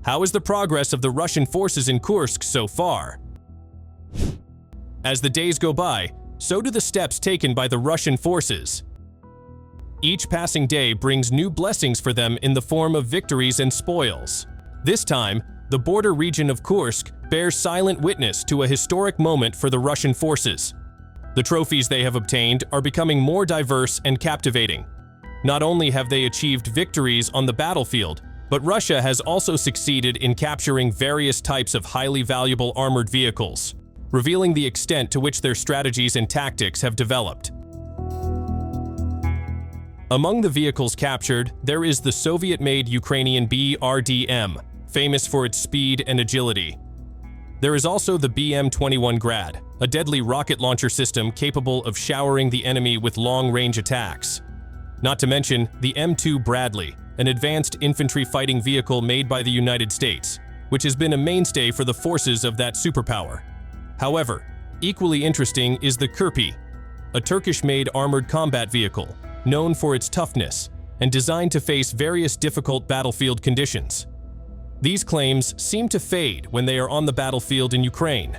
How is the progress of the Russian forces in Kursk so far? As the days go by, so do the steps taken by the Russian forces. Each passing day brings new blessings for them in the form of victories and spoils. This time, the border region of Kursk bears silent witness to a historic moment for the Russian forces. The trophies they have obtained are becoming more diverse and captivating. Not only have they achieved victories on the battlefield, but Russia has also succeeded in capturing various types of highly valuable armored vehicles, revealing the extent to which their strategies and tactics have developed. Among the vehicles captured, there is the Soviet-made Ukrainian BRDM, famous for its speed and agility. There is also the BM-21 Grad, a deadly rocket launcher system capable of showering the enemy with long-range attacks. Not to mention the M2 Bradley, an advanced infantry fighting vehicle made by the United States, which has been a mainstay for the forces of that superpower. However, equally interesting is the Kursk, a Turkish-made armored combat vehicle, known for its toughness and designed to face various difficult battlefield conditions. These claims seem to fade when they are on the battlefield in Ukraine.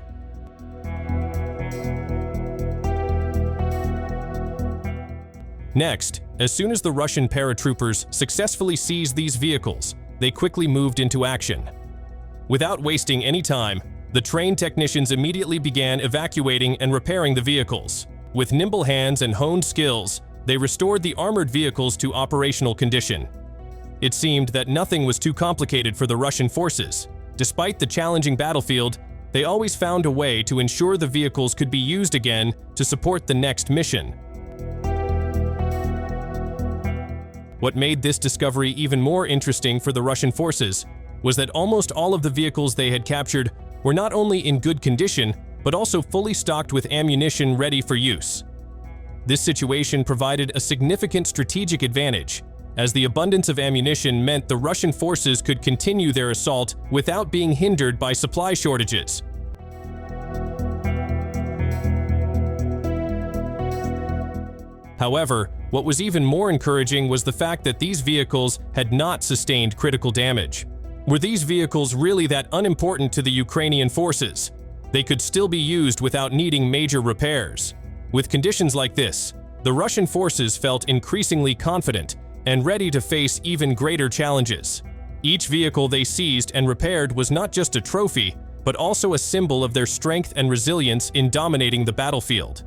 Next, as soon as the Russian paratroopers successfully seized these vehicles, they quickly moved into action. Without wasting any time, the trained technicians immediately began evacuating and repairing the vehicles. With nimble hands and honed skills, they restored the armored vehicles to operational condition. It seemed that nothing was too complicated for the Russian forces. Despite the challenging battlefield, they always found a way to ensure the vehicles could be used again to support the next mission. What made this discovery even more interesting for the Russian forces was that almost all of the vehicles they had captured were not only in good condition, but also fully stocked with ammunition ready for use. This situation provided a significant strategic advantage, as the abundance of ammunition meant the Russian forces could continue their assault without being hindered by supply shortages. However, what was even more encouraging was the fact that these vehicles had not sustained critical damage. Were these vehicles really that unimportant to the Ukrainian forces? They could still be used without needing major repairs. With conditions like this, the Russian forces felt increasingly confident and ready to face even greater challenges. Each vehicle they seized and repaired was not just a trophy, but also a symbol of their strength and resilience in dominating the battlefield.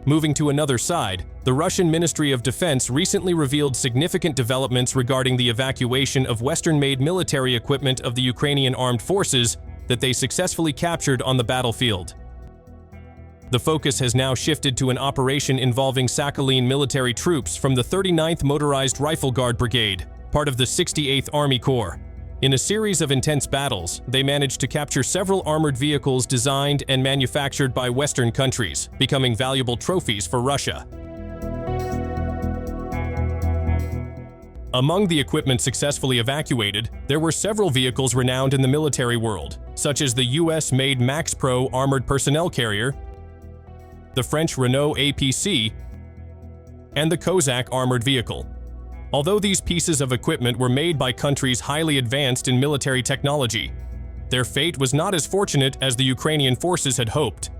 Moving to another side, the Russian Ministry of Defense recently revealed significant developments regarding the evacuation of Western-made military equipment of the Ukrainian armed forces that they successfully captured on the battlefield. The focus has now shifted to an operation involving Sakhalin military troops from the 39th Motorized Rifle Guard Brigade, part of the 68th Army Corps. In a series of intense battles, they managed to capture several armored vehicles designed and manufactured by Western countries, becoming valuable trophies for Russia. Among the equipment successfully evacuated, there were several vehicles renowned in the military world, such as the US-made Max Pro armored personnel carrier, the French Renault APC, and the Kozak armored vehicle. Although these pieces of equipment were made by countries highly advanced in military technology, their fate was not as fortunate as the Ukrainian forces had hoped.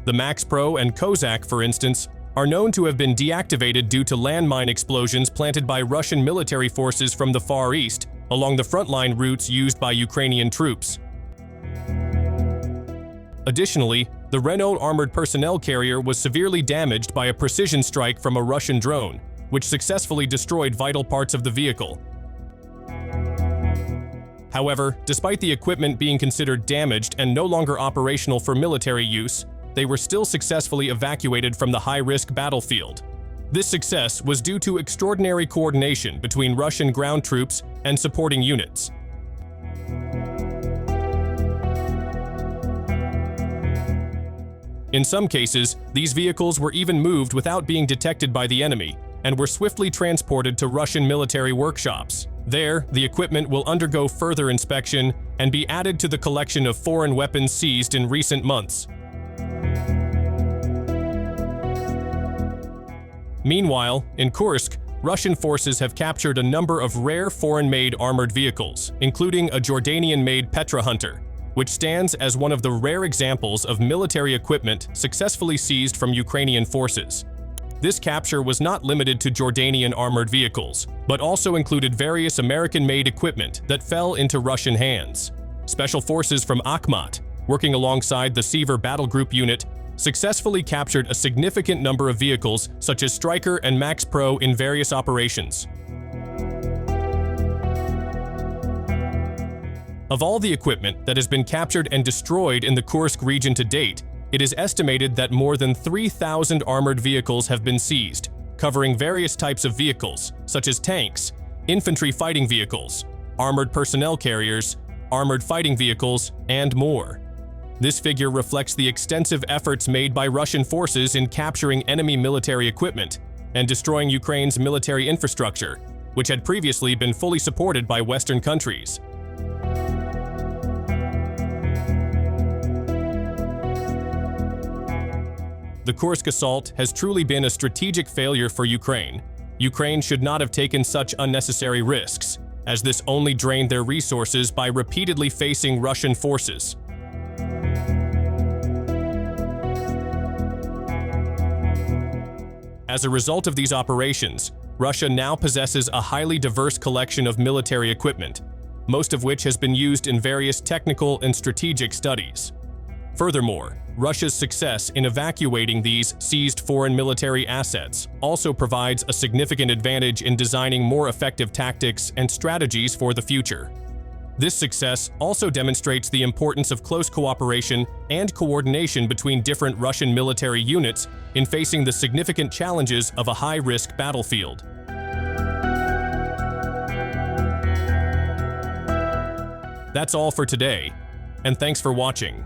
The Max Pro and Kozak, for instance, are known to have been deactivated due to landmine explosions planted by Russian military forces from the Far East along the frontline routes used by Ukrainian troops. Additionally, the Renault armored personnel carrier was severely damaged by a precision strike from a Russian drone, which successfully destroyed vital parts of the vehicle. However, despite the equipment being considered damaged and no longer operational for military use, they were still successfully evacuated from the high-risk battlefield. This success was due to extraordinary coordination between Russian ground troops and supporting units. In some cases, these vehicles were even moved without being detected by the enemy and were swiftly transported to Russian military workshops. There, the equipment will undergo further inspection and be added to the collection of foreign weapons seized in recent months. Meanwhile, in Kursk, Russian forces have captured a number of rare foreign-made armored vehicles, including a Jordanian-made Petra Hunter, which stands as one of the rare examples of military equipment successfully seized from Ukrainian forces. This capture was not limited to Jordanian armored vehicles, but also included various American-made equipment that fell into Russian hands. Special forces from Armoured, working alongside the Sever Battle Group unit, successfully captured a significant number of vehicles such as Stryker and Max Pro in various operations. Of all the equipment that has been captured and destroyed in the Kursk region to date, it is estimated that more than 3,000 armored vehicles have been seized, covering various types of vehicles, such as tanks, infantry fighting vehicles, armored personnel carriers, armored fighting vehicles, and more. This figure reflects the extensive efforts made by Russian forces in capturing enemy military equipment and destroying Ukraine's military infrastructure, which had previously been fully supported by Western countries. The Kursk assault has truly been a strategic failure for Ukraine. Ukraine should not have taken such unnecessary risks, as this only drained their resources by repeatedly facing Russian forces. As a result of these operations, Russia now possesses a highly diverse collection of military equipment, most of which has been used in various technical and strategic studies. Furthermore, Russia's success in evacuating these seized foreign military assets also provides a significant advantage in designing more effective tactics and strategies for the future. This success also demonstrates the importance of close cooperation and coordination between different Russian military units in facing the significant challenges of a high-risk battlefield. That's all for today, and thanks for watching.